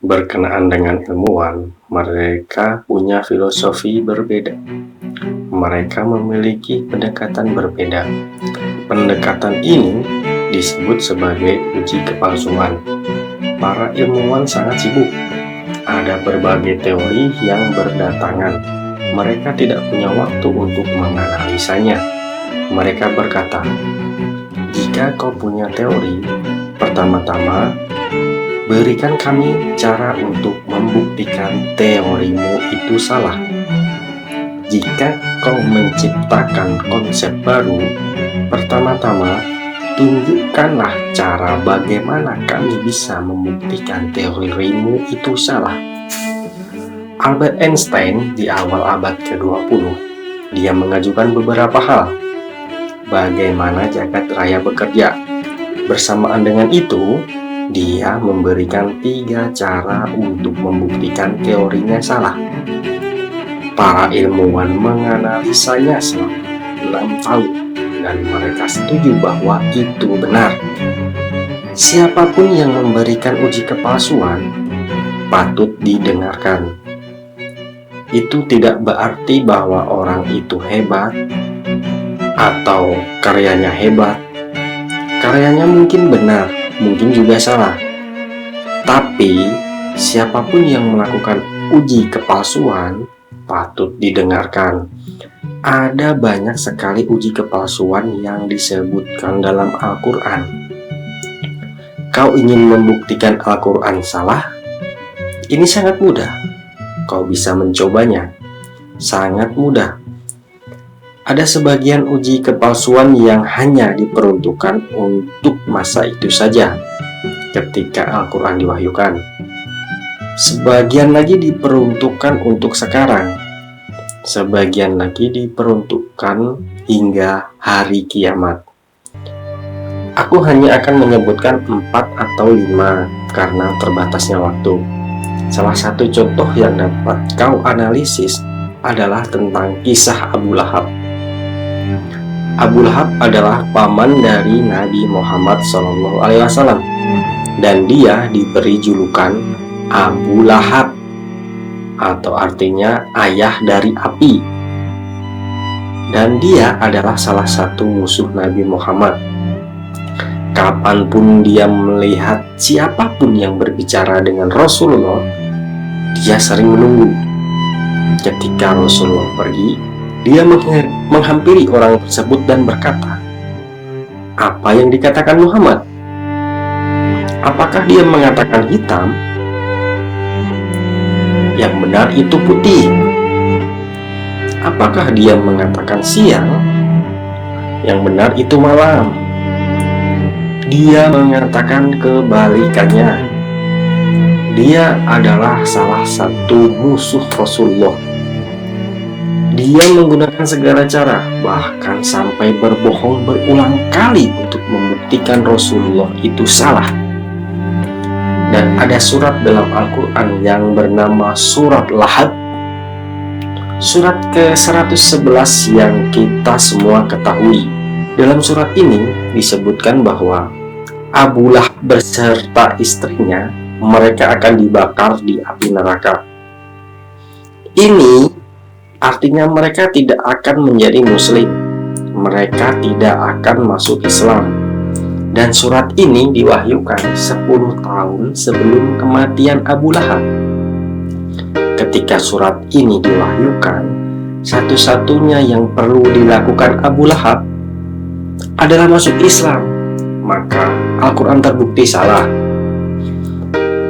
Berkenaan dengan ilmuwan, mereka punya filosofi berbeda. Mereka memiliki pendekatan berbeda. Pendekatan ini disebut sebagai uji kepalsuan. Para ilmuwan sangat sibuk. Ada berbagai teori yang berdatangan. Mereka tidak punya waktu untuk menganalisanya. Mereka berkata, "Jika kau punya teori, pertama-tama berikan kami cara untuk membuktikan teorimu itu salah. Jika kau menciptakan konsep baru, pertama-tama tunjukkanlah cara bagaimana kami bisa membuktikan teorimu itu salah." Albert Einstein di awal abad ke-20, dia mengajukan beberapa hal. Bagaimana jagat raya bekerja. Bersamaan dengan itu, dia memberikan 3 cara untuk membuktikan teorinya salah. Para ilmuwan menganalisanya selama 6 tahun dan mereka setuju bahwa itu benar. Siapapun yang memberikan uji kepalsuan patut didengarkan. Itu tidak berarti bahwa orang itu hebat atau karyanya hebat. Karyanya mungkin benar, mungkin juga salah. Tapi siapapun yang melakukan uji kepalsuan patut didengarkan. Ada banyak sekali uji kepalsuan yang disebutkan dalam Al-Quran. Kau ingin membuktikan Al-Quran salah? Ini sangat mudah. Kau bisa mencobanya. Sangat mudah. Ada sebagian uji kepalsuan yang hanya diperuntukkan untuk masa itu saja, ketika Al-Quran diwahyukan. Sebagian lagi diperuntukkan untuk sekarang. Sebagian lagi diperuntukkan hingga hari kiamat. Aku hanya akan menyebutkan 4 atau 5 karena terbatasnya waktu. Salah satu contoh yang dapat kau analisis adalah tentang kisah Abu Lahab. Abu Lahab adalah paman dari Nabi Muhammad SAW, dan dia diberi julukan Abu Lahab, atau artinya ayah dari api. Dan dia adalah salah satu musuh Nabi Muhammad. Kapanpun dia melihat siapapun yang berbicara dengan Rasulullah, dia sering menunggu. Ketika Rasulullah pergi, dia menghampiri orang tersebut dan berkata, "Apa yang dikatakan Muhammad? Apakah dia mengatakan hitam? Yang benar itu putih. Apakah dia mengatakan siang? Yang benar itu malam." Dia mengatakan kebalikannya. Dia adalah salah satu musuh Rasulullah. Dia menggunakan segala cara, bahkan sampai berbohong berulang kali untuk membuktikan Rasulullah itu salah. Dan ada surat dalam Al-Quran yang bernama Surat Lahab, surat ke-111 yang kita semua ketahui. Dalam surat ini disebutkan bahwa Abu Lahab beserta istrinya, mereka akan dibakar di api neraka. Ini artinya mereka tidak akan menjadi muslim. Mereka tidak akan masuk Islam. Dan surat ini diwahyukan 10 tahun sebelum kematian Abu Lahab. Ketika surat ini diwahyukan, satu-satunya yang perlu dilakukan Abu Lahab adalah masuk Islam. Maka Al-Quran terbukti salah.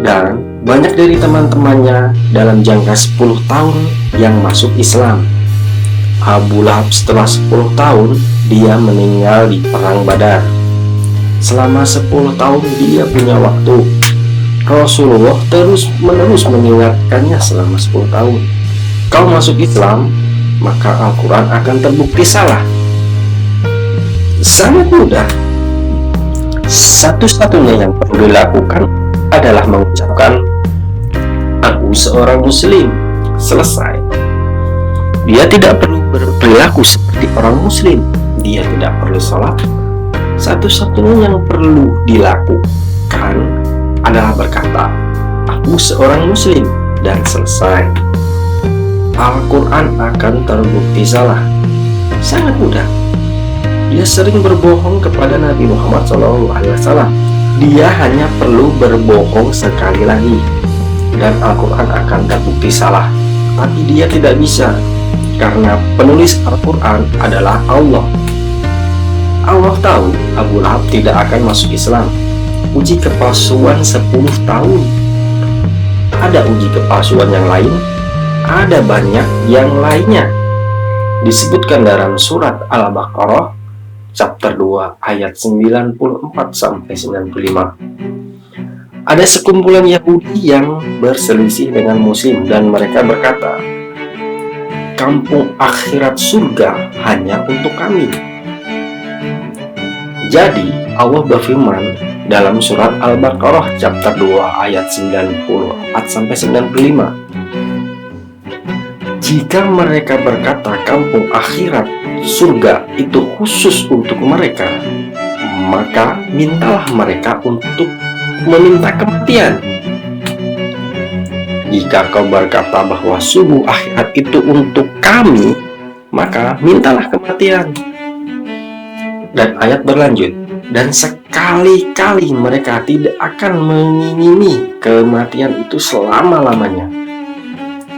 Dan banyak dari teman-temannya dalam jangka 10 tahun yang masuk Islam. Abu Lahab setelah 10 tahun, dia meninggal di Perang Badar. Selama 10 tahun dia punya waktu. Rasulullah terus-menerus mengingatkannya selama 10 tahun. Kau masuk Islam, maka Al-Quran akan terbukti salah. Sangat mudah. Satu-satunya yang perlu dilakukan adalah mengucapkan, "Aku seorang muslim." Selesai. Dia tidak perlu berperilaku seperti orang muslim. Dia tidak perlu sholat. Satu-satunya yang perlu dilakukan adalah berkata, aku seorang muslim, dan selesai. Al-Quran akan terbukti salah. Sangat mudah. Dia sering berbohong kepada Nabi Muhammad SAW. Dia hanya perlu berbohong sekali lagi, dan Al-Quran akan terbukti salah. Tapi dia tidak bisa, karena penulis Al-Quran adalah Allah. Allah tahu Abu Lahab tidak akan masuk Islam. Uji kepalsuan 10 tahun. Ada uji kepalsuan yang lain, ada banyak yang lainnya. Disebutkan dalam surat Al-Baqarah chapter 2 ayat 94-95. Ada sekumpulan Yahudi yang berselisih dengan Muslim, dan mereka berkata, kampung akhirat surga hanya untuk kami. Jadi Allah berfirman dalam surat Al-Baqarah chapter 2 ayat 94-95, jika mereka berkata kampung akhirat surga itu khusus untuk mereka, maka mintalah mereka untuk meminta kematian. Jika kau berkata bahwa subuh akhirat itu untuk kami, maka mintalah kematian. Dan ayat berlanjut, dan sekali-kali mereka tidak akan mengingini kematian itu selama-lamanya.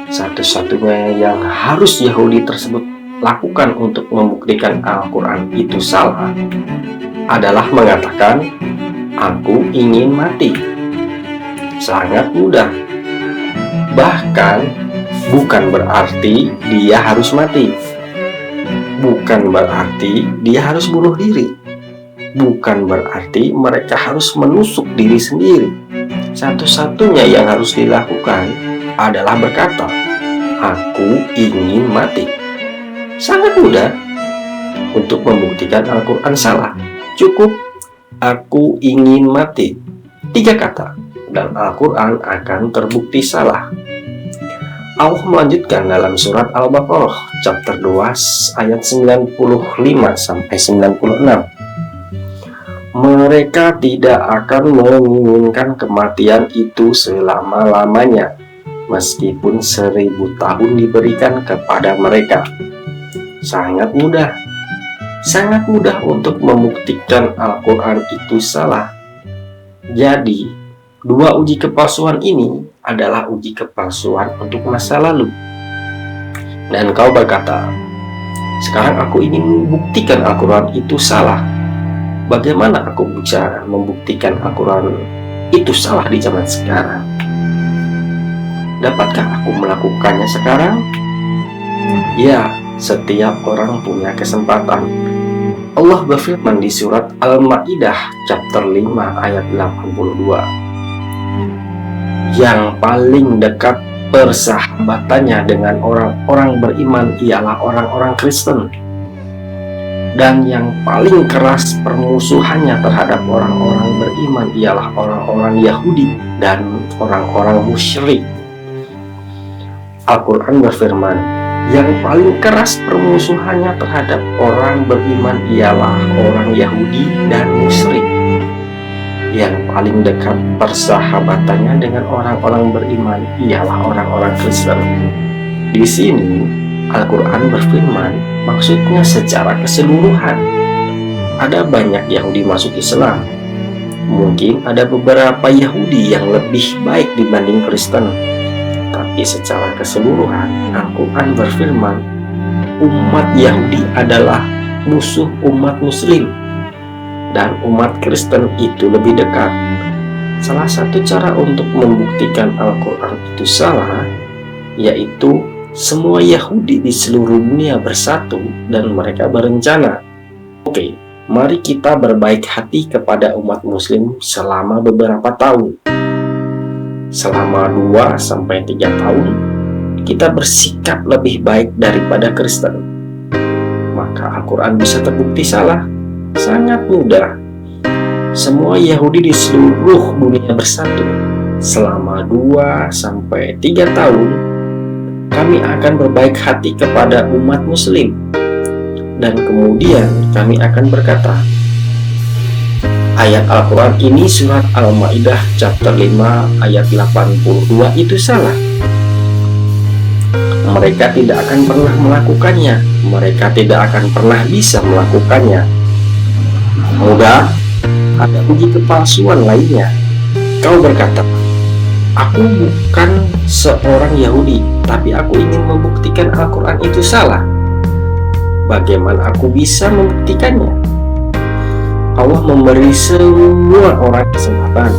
Satu-satunya yang harus Yahudi tersebut lakukan untuk membuktikan Al-Quran itu salah adalah mengatakan, aku ingin mati. Sangat mudah. Bahkan bukan berarti dia harus mati. Bukan berarti dia harus bunuh diri. Bukan berarti mereka harus menusuk diri sendiri. Satu-satunya yang harus dilakukan adalah berkata, aku ingin mati. Sangat mudah. Untuk membuktikan Al-Quran salah, cukup aku ingin mati. 3 kata, dan Al-Quran akan terbukti salah. Allah melanjutkan dalam surat Al-Baqarah chapter 2 ayat 95-96. Mereka tidak akan menginginkan kematian itu selama-lamanya, meskipun 1000 tahun diberikan kepada mereka. Sangat mudah. Sangat mudah untuk membuktikan Al-Quran itu salah. Jadi, 2 uji kepalsuan ini adalah uji kepalsuan untuk masa lalu. Dan kau berkata, sekarang aku ingin membuktikan Al-Quran itu salah. Bagaimana aku bisa membuktikan Al-Quran itu salah di zaman sekarang? Dapatkah aku melakukannya sekarang? Ya, setiap orang punya kesempatan. Allah berfirman di surat Al-Ma'idah chapter 5 ayat 82, yang paling dekat persahabatannya dengan orang-orang beriman ialah orang-orang Kristen, dan yang paling keras permusuhannya terhadap orang-orang beriman ialah orang-orang Yahudi dan orang-orang musyrik. Al-Quran berfirman, yang paling keras permusuhannya terhadap orang beriman ialah orang Yahudi dan musyrik. Yang paling dekat persahabatannya dengan orang-orang beriman ialah orang-orang Kristen. Di sini Al-Quran berfirman, maksudnya secara keseluruhan. Ada banyak Yahudi masuk Islam. Mungkin ada beberapa Yahudi yang lebih baik dibanding Kristen. Tapi secara keseluruhan, Al-Quran berfirman, umat Yahudi adalah musuh umat Muslim, dan umat Kristen itu lebih dekat. Salah satu cara untuk membuktikan Al-Quran itu salah, yaitu semua Yahudi di seluruh dunia bersatu dan mereka berencana, oke, mari kita berbaik hati kepada umat Muslim selama beberapa tahun. Selama 2-3 tahun, kita bersikap lebih baik daripada Kristen. Maka Al-Quran bisa terbukti salah. Sangat mudah. Semua Yahudi di seluruh dunia bersatu. Selama 2-3 tahun, kami akan berbaik hati kepada umat Muslim. Dan kemudian kami akan berkata, ayat Al-Quran ini surat Al-Ma'idah chapter 5 ayat 82 itu salah. Mereka tidak akan pernah melakukannya. Mereka tidak akan pernah bisa melakukannya. Mudah ada uji kepalsuan lainnya. Kau berkata, aku bukan seorang Yahudi, tapi aku ingin membuktikan Al-Quran itu salah. Bagaimana aku bisa membuktikannya? Allah memberi semua orang kesempatan.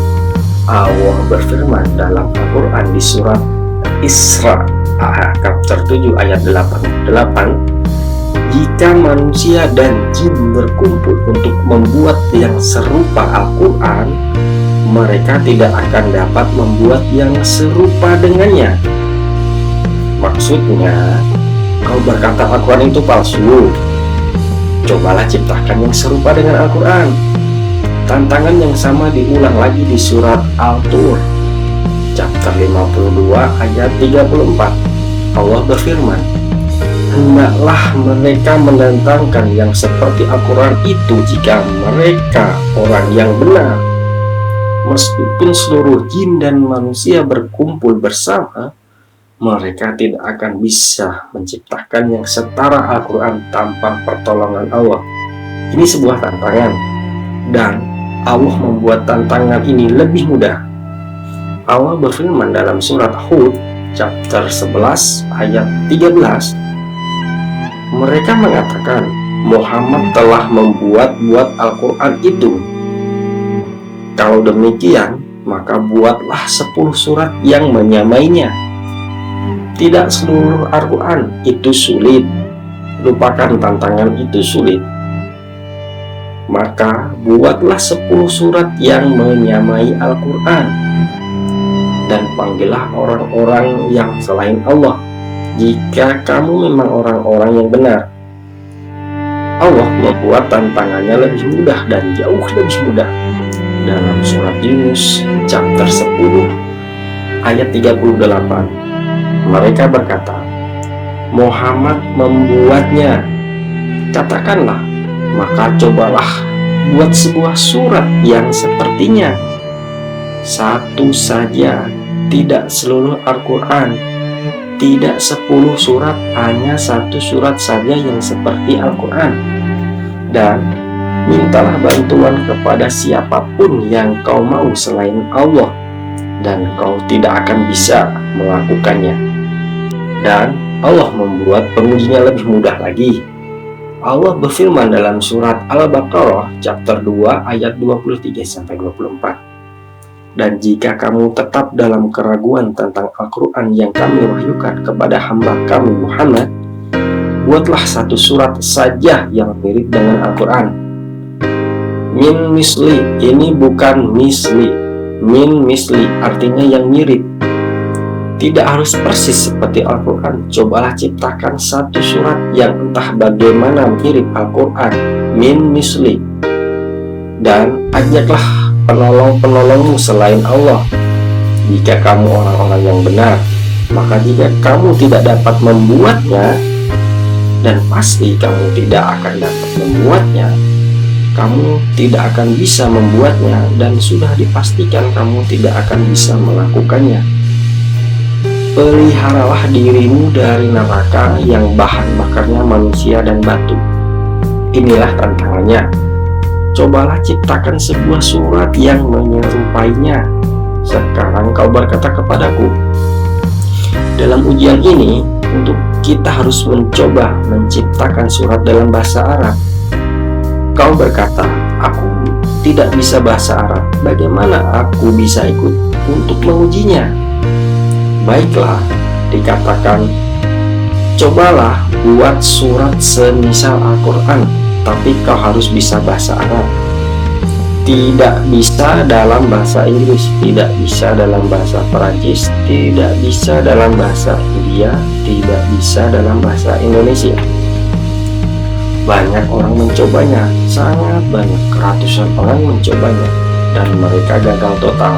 Allah berfirman dalam Al-Quran di surat Isra chapter 7 ayat 88, jika manusia dan jin berkumpul untuk membuat yang serupa Al-Quran, mereka tidak akan dapat membuat yang serupa dengannya. Maksudnya, kau berkata Al-Quran itu palsu. Cobalah ciptakan yang serupa dengan Al-Quran. Tantangan yang sama diulang lagi di surat Al-Tur chapter 52 ayat 34. Allah berfirman, hendaklah mereka mendatangkan yang seperti Al-Quran itu jika mereka orang yang benar. Meskipun seluruh jin dan manusia berkumpul bersama, mereka tidak akan bisa menciptakan yang setara Al-Quran tanpa pertolongan Allah. Ini sebuah tantangan, dan Allah membuat tantangan ini lebih mudah. Allah berfirman dalam surat Hud chapter 11 ayat 13, mereka mengatakan Muhammad telah membuat Al-Quran itu. Kalau demikian, maka buatlah 10 surat yang menyamainya. Tidak seluruh Al-Quran itu sulit. Lupakan tantangan itu sulit. Maka buatlah 10 surat yang menyamai Al-Quran. Dan panggillah orang-orang yang selain Allah, jika kamu memang orang-orang yang benar. Allah membuat tantangannya lebih mudah dan jauh lebih mudah. Dalam surat Yunus chapter 10 ayat 38, mereka berkata, Muhammad membuatnya. Katakanlah, maka cobalah buat sebuah surat yang sepertinya. Satu saja, tidak seluruh Al-Quran, tidak 10 surat, hanya 1 surat saja yang seperti Al-Quran. Dan mintalah bantuan kepada siapapun yang kau mau selain Allah, dan kau tidak akan bisa melakukannya. Dan Allah membuat pengujinya lebih mudah lagi. Allah berfirman dalam surat Al-Baqarah chapter 2 ayat 23-24. Dan jika kamu tetap dalam keraguan tentang Al-Quran yang kami wahyukan kepada hamba kami Muhammad, buatlah 1 surat saja yang mirip dengan Al-Quran. Min misli, ini bukan misli. Min misli artinya yang mirip. Tidak harus persis seperti Al-Quran. Cobalah ciptakan 1 surat yang entah bagaimana mirip Al-Quran. Min misli. Dan ajaklah penolong-penolongmu selain Allah. Jika kamu orang-orang yang benar, maka jika kamu tidak dapat membuatnya, dan pasti kamu tidak akan dapat membuatnya, kamu tidak akan bisa membuatnya, dan sudah dipastikan kamu tidak akan bisa melakukannya. Peliharalah dirimu dari neraka yang bahan bakarnya manusia dan batu. Inilah tantangannya. Cobalah ciptakan sebuah surat yang menyerupainya. Sekarang kau berkata kepadaku, dalam ujian ini, untuk kita harus mencoba menciptakan surat dalam bahasa Arab. Kau berkata, aku tidak bisa bahasa Arab. Bagaimana aku bisa ikut untuk mengujinya? Baiklah, dikatakan, cobalah buat surat semisal Al-Quran, tapi kau harus bisa bahasa Arab. Tidak bisa dalam bahasa Inggris, tidak bisa dalam bahasa Perancis, tidak bisa dalam bahasa India, tidak bisa dalam bahasa Indonesia. Banyak orang mencobanya, sangat banyak, ratusan orang mencobanya, dan mereka gagal total.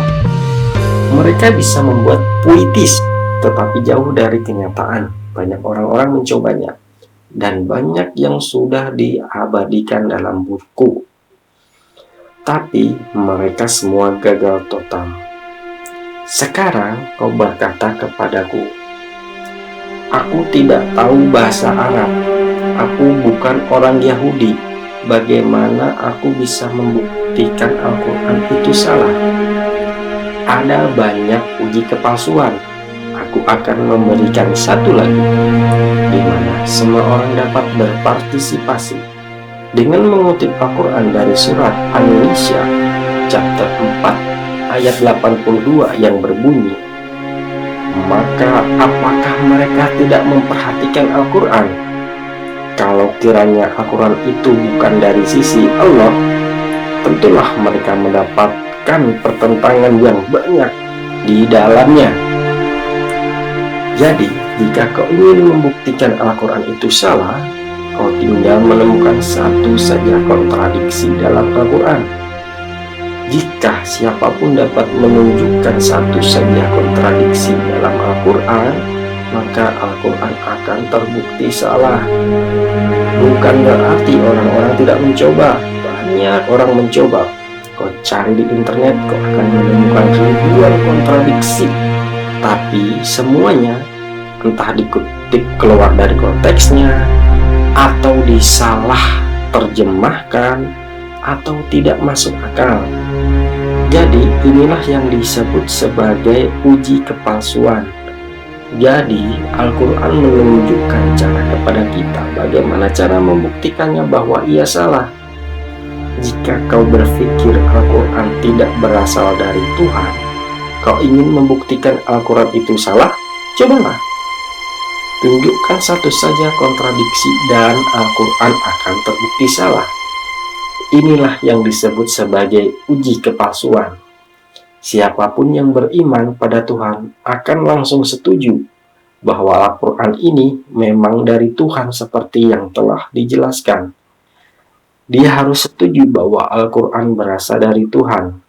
Mereka bisa membuat puitis, tetapi jauh dari kenyataan. Banyak orang-orang mencobanya, dan banyak yang sudah diabadikan dalam buku. tapi mereka semua gagal total. Sekarang kau berkata kepadaku, aku tidak tahu bahasa Arab, aku bukan orang Yahudi, bagaimana aku bisa membuktikan Al-Quran itu salah? Ada banyak uji kepalsuan. Aku akan memberikan satu lagi, di mana semua orang dapat berpartisipasi dengan mengutip Al-Quran dari surat An-Nisa chapter 4 ayat 82 yang berbunyi, maka apakah mereka tidak memperhatikan Al-Quran? Kalau kiranya Al-Quran itu bukan dari sisi Allah, tentulah mereka mendapatkan pertentangan yang banyak di dalamnya. Jadi, jika kau ingin membuktikan Al-Quran itu salah, kau tinggal menemukan satu saja kontradiksi dalam Al-Quran. Jika siapapun dapat menunjukkan satu saja kontradiksi dalam Al-Quran, maka Al-Quran akan terbukti salah. Bukan berarti orang-orang tidak mencoba. Banyak orang mencoba. Kau cari di internet, kau akan menemukan ribuan kontradiksi. Tapi semuanya entah dikutip keluar dari konteksnya, atau disalah terjemahkan, atau tidak masuk akal. Jadi inilah yang disebut sebagai uji kepalsuan. Jadi Al-Quran menunjukkan cara kepada kita bagaimana cara membuktikannya bahwa ia salah. Jika kau berpikir Al-Quran tidak berasal dari Tuhan, kau ingin membuktikan Al-Quran itu salah, cobalah. Tunjukkan satu saja kontradiksi dan Al-Quran akan terbukti salah. Inilah yang disebut sebagai uji kepalsuan. Siapapun yang beriman pada Tuhan akan langsung setuju bahwa Al-Quran ini memang dari Tuhan seperti yang telah dijelaskan. Dia harus setuju bahwa Al-Quran berasal dari Tuhan.